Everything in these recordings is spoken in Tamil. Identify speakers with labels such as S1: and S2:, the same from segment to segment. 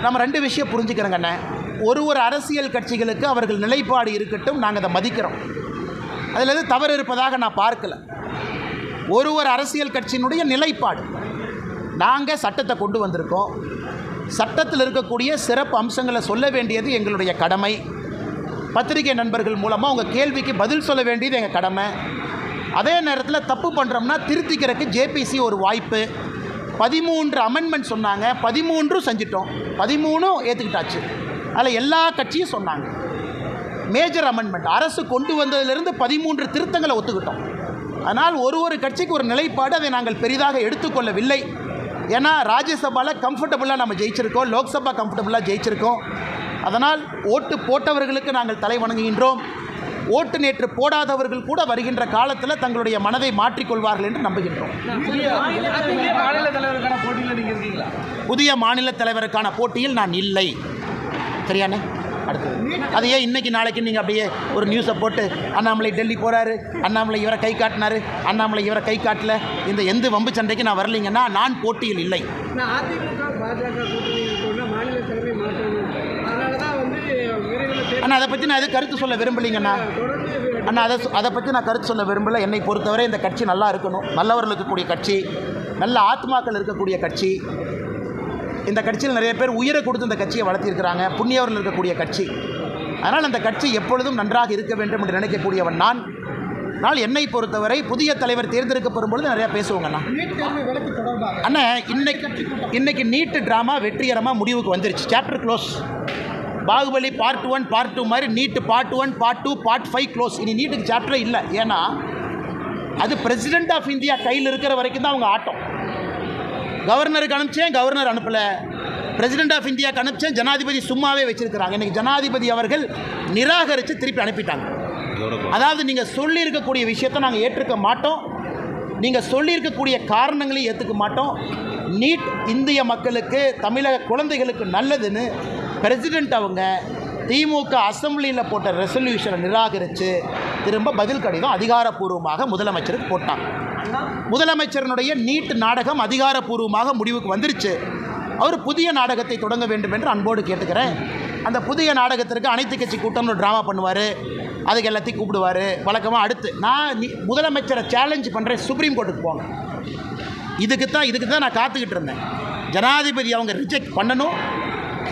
S1: நம்ம 2 விஷயம் புரிஞ்சுக்கிறோங்கண்ணே. ஒரு அரசியல் கட்சிகளுக்கு அவர்கள் நிலைப்பாடு இருக்கட்டும், நாங்கள் அதை மதிக்கிறோம். அதில் எது தவறு இருப்பதாக நான் பார்க்கல. ஒரு அரசியல் கட்சியினுடைய நிலைப்பாடு. நாங்கள் சட்டத்தை கொண்டு வந்திருக்கோம். சட்டத்தில் இருக்கக்கூடிய சிறப்பு அம்சங்களை சொல்ல வேண்டியது எங்களுடைய கடமை. பத்திரிகை நண்பர்கள் மூலமாக உங்கள் கேள்விக்கு பதில் சொல்ல வேண்டியது எங்கள் கடமை. அதே நேரத்தில் தப்பு பண்ணுறோம்னா திருத்திக்கிறதுக்கு ஜேபிசி ஒரு வாய்ப்பு. 13 அமெண்ட்மெண்ட் சொன்னாங்க, 13 செஞ்சிட்டோம், 13 ஏற்றுக்கிட்டாச்சு. அதில் எல்லா கட்சியும் சொன்னாங்க. மேஜர் அமெண்ட்மெண்ட் அரசு கொண்டு வந்ததிலிருந்து 13 திருத்தங்களை ஒத்துக்கிட்டோம். அதனால் ஒரு கட்சிக்கு ஒரு நிலைப்பாடு, அதை நாங்கள் பெரிதாக எடுத்துக்கொள்ளவில்லை. ஏன்னா ராஜ்யசபாவில் கம்ஃபர்டபுளாக நம்ம ஜெயிச்சிருக்கோம், லோக்சபா கம்ஃபர்டபுளாக ஜெயிச்சிருக்கோம். அதனால் ஓட்டு போட்டவர்களுக்கு நாங்கள் தலை வணங்குகின்றோம். ஓட்டு நேற்று போடாதவர்கள் கூட வருகின்ற காலத்தில் தங்களுடைய மனதை மாற்றிக்கொள்வார்கள் என்று நம்புகின்றோம். புதிய மாநில தலைவருக்கான போட்டியில் நான் இல்லை. சரியானே? அடுத்தது அது ஏன் இன்றைக்கி நாளைக்கு நீங்கள் அப்படியே ஒரு நியூஸை போட்டு அண்ணாமலை டெல்லி போகிறாரு, அண்ணாமலை இவரை கை காட்டினார், அண்ணாமலை இவரை கை காட்டல, இந்த எந்த வம்பு சண்டைக்கு நான் வரலைங்கன்னா நான் போட்டியில் இல்லை. அண்ணா அதை பற்றி நான் எது கருத்து சொல்ல விரும்பலைங்கண்ணா. அண்ணா அதை பற்றி நான் கருத்து சொல்ல விரும்பலை. என்னை பொறுத்தவரை இந்த கட்சி நல்லா இருக்கணும், நல்லவர்கள் இருக்கக்கூடிய கட்சி, நல்ல ஆத்மாக்கள் இருக்கக்கூடிய கட்சி. இந்த கட்சியில் நிறைய பேர் உயிரை கொடுத்து இந்த கட்சியை வளர்த்திருக்கிறாங்க, புண்ணியவர்கள் இருக்கக்கூடிய கட்சி. அதனால் அந்த கட்சி எப்பொழுதும் நன்றாக இருக்க வேண்டும் என்று நினைக்கக்கூடியவன் நான். ஆனால் என்னை பொறுத்தவரை புதிய தலைவர் தேர்ந்தெடுக்கப்படும் பொழுது நிறையா பேசுவோங்கண்ணா. அண்ணா இன்னைக்கு நீட்டு ட்ராமா வெற்றிகரமாக முடிவுக்கு வந்துருச்சு. Chapter close. Baahubali part 1 part 2 மாதிரி நீட்டு பார்ட் 1 பார்ட் 2 பார்ட் 5 க்ளோஸ். இனி நீட்டுக்கு சாப்டரே இல்லை. ஏன்னா அது பிரசிடென்ட் ஆஃப் இந்தியா கையில் இருக்கிற வரைக்கும் தான் அவங்க ஆட்டம். கவர்னருக்கு அனுப்பிச்சேன், கவர்னர் அனுப்பலை. பிரசிடென்ட் ஆஃப் இந்தியாவுக்கு அனுப்பிச்சேன், ஜனாதிபதி சும்மாவே வச்சுருக்கிறாங்க. இன்றைக்கி ஜனாதிபதி அவர்கள் நிராகரித்து திருப்பி அனுப்பிட்டாங்க. அதாவது நீங்கள் சொல்லியிருக்கக்கூடிய விஷயத்தை நாங்கள் ஏற்றுக்க மாட்டோம், நீங்கள் சொல்லியிருக்கக்கூடிய காரணங்களையும் ஏற்றுக்க மாட்டோம். நீட் இந்திய மக்களுக்கு, தமிழக குழந்தைகளுக்கு நல்லதுன்னு பிரசிடெண்ட் அவங்க திமுக அசம்பிளியில் போட்ட ரெசல்யூஷனை நிராகரித்து திரும்ப பதில் கடிதம் அதிகாரப்பூர்வமாக முதலமைச்சருக்கு போட்டாங்க. முதலமைச்சரனுடைய நீட் நாடகம் அதிகாரப்பூர்வமாக முடிவுக்கு வந்துருச்சு. அவர் புதிய நாடகத்தை தொடங்க வேண்டும் என்று அன்போடு கேட்டுக்கிறேன். அந்த புதிய நாடகத்திற்கு அனைத்து கட்சி கூட்டம்னு ஒரு ட்ராமா பண்ணுவார், அதுக்கு எல்லாத்தையும் கூப்பிடுவார் வழக்கமாக. அடுத்து நான் முதலமைச்சரை சேலஞ்ச் பண்ணுறேன், சுப்ரீம் கோர்ட்டுக்கு போங்க. இதுக்கு தான் நான் காத்துக்கிட்டு இருந்தேன். ஜனாதிபதி அவங்க ரிஜெக்ட் பண்ணணும்,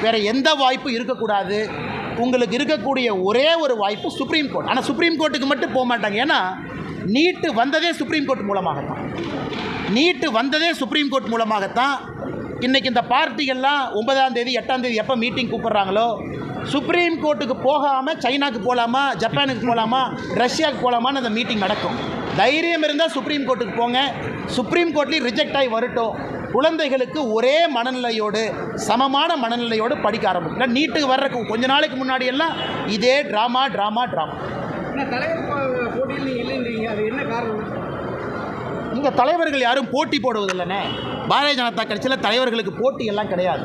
S1: வேறு எந்த வாய்ப்பும் இருக்கக்கூடாது. உங்களுக்கு இருக்கக்கூடிய ஒரே ஒரு வாய்ப்பு சுப்ரீம் கோர்ட். ஆனால் சுப்ரீம் கோர்ட்டுக்கு மட்டும் போக மாட்டாங்க. ஏன்னா நீட்டு வந்ததே சுப்ரீம் கோர்ட் மூலமாகத்தான். சுப்ரீம் கோர்ட் மூலமாகத்தான். இன்றைக்கி இந்த பார்ட்டிகள்லாம் 9ஆம் தேதி 8ஆம் தேதி எப்போ மீட்டிங் கூப்பிட்றாங்களோ, சுப்ரீம் கோர்ட்டுக்கு போகாமல் சைனாக்கு போகலாமா, ஜப்பானுக்கு போகலாமா, ரஷ்யாவுக்கு போகலாமான்னு அந்த மீட்டிங் நடக்கும். தைரியம் இருந்தால் சுப்ரீம் கோர்ட்டுக்கு போங்க. சுப்ரீம் கோர்ட்லேயும் ரிஜெக்ட் ஆகி வரட்டும். குழந்தைகளுக்கு ஒரே மனநிலையோடு, சமமான மனநிலையோடு படிக்க ஆரம்பிக்கல. நீட்டுக்கு வர்றதுக்கு கொஞ்ச நாளைக்கு முன்னாடி எல்லாம் இதே ட்ராமா. இங்கே தலைவர்கள் யாரும் போட்டி போடுவதில்லைண்ணே. பாரதிய ஜனதா கட்சியில் தலைவர்களுக்கு போட்டி எல்லாம் கிடையாது.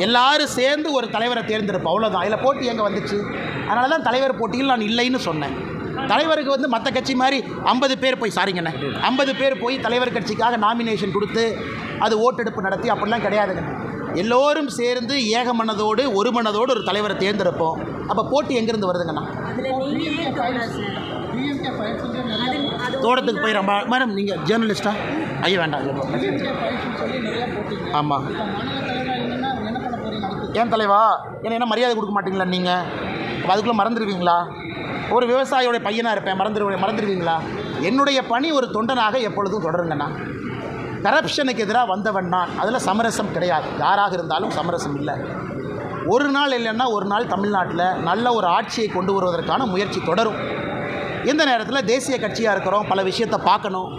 S1: எல்லாரும் சேர்ந்து ஒரு தலைவரை தேர்ந்தெடுப்போம், அவ்வளோதான். இதில் போட்டி எங்கே வந்துச்சு? அதனால தான் தலைவர் போட்டியில் நான் இல்லைன்னு சொன்னேன். தலைவருக்கு மற்ற கட்சி மாதிரி 50 பேர் போய் 50 பேர் போய் தலைவர் கட்சிக்காக நாமினேஷன் கொடுத்து அது ஓட்டெடுப்பு நடத்தி அப்படிலாம் கிடையாதுங்க. எல்லோரும் சேர்ந்து ஏக மனதோடு ஒரு மனதோடு ஒரு தலைவரை தேர்ந்தெடுப்போம். அப்போ போட்டி எங்கேருந்து வருதுங்கண்ணா? தோட்டத்துக்கு போய் ரொம்ப மேடம் நீங்கள் ஜேர்னலிஸ்டா? ஐயோ வேண்டாம். ஆமாம். ஏன் தலைவா என்ன மரியாதை கொடுக்க மாட்டீங்களா நீங்கள்? அதுக்குள்ளே மறந்துடுவீங்களா? ஒரு விவசாயியோடைய பையனாக இருப்பேன், மறந்துடுவீங்களா? என்னுடைய பணி ஒரு தொண்டனாக எப்பொழுதும் தொடருங்கண்ணா. கரப்ஷனுக்கு எதிராக வந்தவன் நான். அதில் சமரசம் கிடையாது. யாராக இருந்தாலும் சமரசம் இல்லை. ஒரு நாள் இல்லைன்னா ஒரு நாள் தமிழ்நாட்டில் நல்ல ஒரு ஆட்சியை கொண்டு வருவதற்கான முயற்சி தொடரும். இந்த நேரத்தில் தேசிய கட்சியாக இருக்கிறோம், பல விஷயத்தை பார்க்கணும்.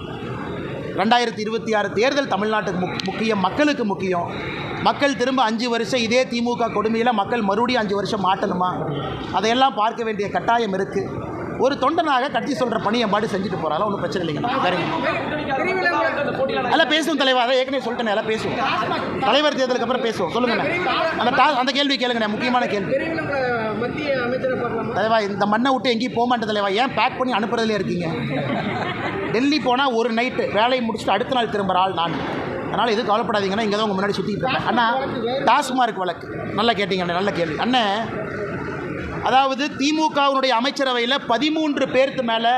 S1: 2026 தேர்தல் தமிழ்நாட்டுக்கு முக்கியம், மக்களுக்கு முக்கியம். மக்கள் திரும்ப 5 வருஷம் இதே திமுக கொடுமையில் மக்கள் மறுபடியும் 5 வருஷம் மாட்டணுமா? அதையெல்லாம் பார்க்க வேண்டிய கட்டாயம் இருக்குது. ஒரு தொண்டனாக கட்சி சொல்கிற பணி என் பாடி செஞ்சுட்டு போகிறாலும் ஒன்றும் பிரச்சனை இல்லைங்க. வேறுங்க எல்லாம் பேசுவோம் தலைவா. அதை ஏற்கனவே சொல்லிட்டேன், எல்லாம் பேசுவோம். தலைவர் தேர்தலுக்கு அப்புறம் பேசுவோம். சொல்லுங்கண்ணே. அந்த கேள்வி கேளுங்கண்ணே, முக்கியமான கேள்வி. தலைவா இந்த மண்ணை விட்டு எங்கேயும் போக மாட்டேன் தலைவா. ஏன் பேக் பண்ணி அனுப்புறதுலேயே இருக்கீங்க? டெல்லி போனால் ஒரு நைட்டு வேலையை முடிச்சுட்டு அடுத்த நாள் திரும்புகிற ஆள் நான். அதனால் எதுவும் கவலைப்படாதீங்கன்னா இங்கே தான் உங்கள் முன்னாடி சுற்றிக்கிட்டு இருக்கேன். அண்ணா, டாஸ்மார்க் வழக்கு நல்லா கேட்டீங்க அண்ணா, நல்ல கேள்வி அண்ணே. அதாவது திமுகவினுடைய அமைச்சரவையில் 13 பேருக்கு மேலே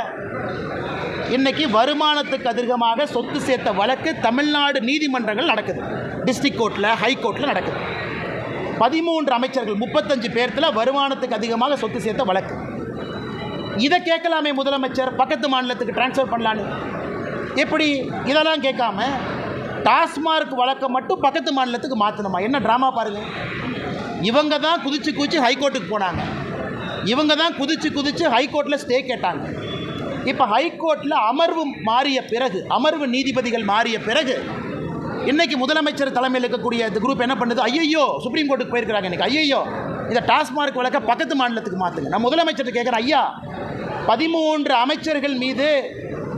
S1: இன்றைக்கி வருமானத்துக்கு அதிகமாக சொத்து சேர்த்த வழக்கு தமிழ்நாடு நீதிமன்றங்கள் நடக்குது. டிஸ்ட்ரிக்ட் கோர்ட்டில், ஹைகோர்ட்டில் நடக்குது. 13 அமைச்சர்கள் 35 பேர்த்தில் வருமானத்துக்கு அதிகமாக சொத்து சேர்த்த வழக்கு. இதை கேட்கலாமே முதலமைச்சர், பக்கத்து மாநிலத்துக்கு டிரான்ஸ்ஃபர் பண்ணலான்னு. எப்படி இதெல்லாம் கேட்காம டாஸ்மார்க் வழக்கை மட்டும் பக்கத்து மாநிலத்துக்கு மாற்றணுமா? என்ன ட்ராமா பாருங்கள். இவங்க தான் குதிச்சு ஹைகோர்ட்டுக்கு போனாங்க. இவங்க தான் குதிச்சு ஹைகோர்ட்டில் ஸ்டே கேட்டாங்க. இப்போ ஹைகோர்ட்டில் அமர்வு மாறிய பிறகு, அமர்வு நீதிபதிகள் மாறிய பிறகு இன்றைக்கி முதலமைச்சர் தலைமையில் இருக்கக்கூடிய இந்த குரூப் என்ன பண்ணுது? ஐயோ, சுப்ரீம் கோர்ட்டுக்கு போயிருக்கிறாங்க இன்றைக்கி. ஐயோ, இந்த டாஸ்மார்க் வழக்கை பக்கத்து மாநிலத்துக்கு மாற்றுங்க. நான் முதலமைச்சர்கிட்ட கேட்குறேன், ஐயா 13 அமைச்சர்கள் மீது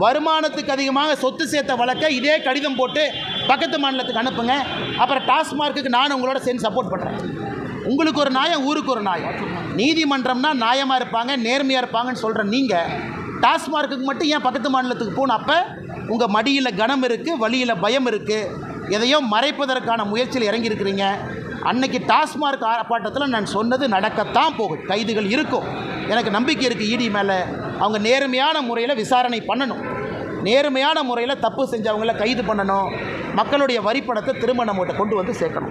S1: வருமானத்துக்கு அதிகமாக சொத்து சேர்த்த வழக்கை இதே கடிதம் போட்டு பக்கத்து மாநிலத்துக்கு அனுப்புங்க. அப்புறம் டாஸ்மார்க்குக்கு நான் உங்களோட சேர்ந்து சப்போர்ட் பண்ணுறேன். உங்களுக்கு ஒரு நியாயம், ஊருக்கு ஒரு நியாயம். நீதிமன்றம்னா நியாயமாக இருப்பாங்க, நேர்மையாக இருப்பாங்கன்னு சொல்கிற நீங்கள் டாஸ்மார்க்குக்கு மட்டும் ஏன் பக்கத்து மாநிலத்துக்கு போகணும்? அப்போ உங்கள் மடியில் கனம் இருக்குது, வழியில் பயம் இருக்குது, எதையோ மறைப்பதற்கான முயற்சியில் இறங்கியிருக்கிறீங்க. அன்னைக்கு டாஸ்மார்க் ஆர்ப்பாட்டத்தில் நான் சொன்னது நடக்கத்தான் போகுது. கைதுகள் இருக்கும். எனக்கு நம்பிக்கை இருக்குது இடி மேலே. அவங்க நேர்மையான முறையில் விசாரணை பண்ணணும். நேர்மையான முறையில் தப்பு செஞ்சவங்கள கைது பண்ணணும். மக்களுடைய வரிப்பணத்தை திரும்ப நம்மகிட்ட கொண்டு வந்து சேர்க்கணும்.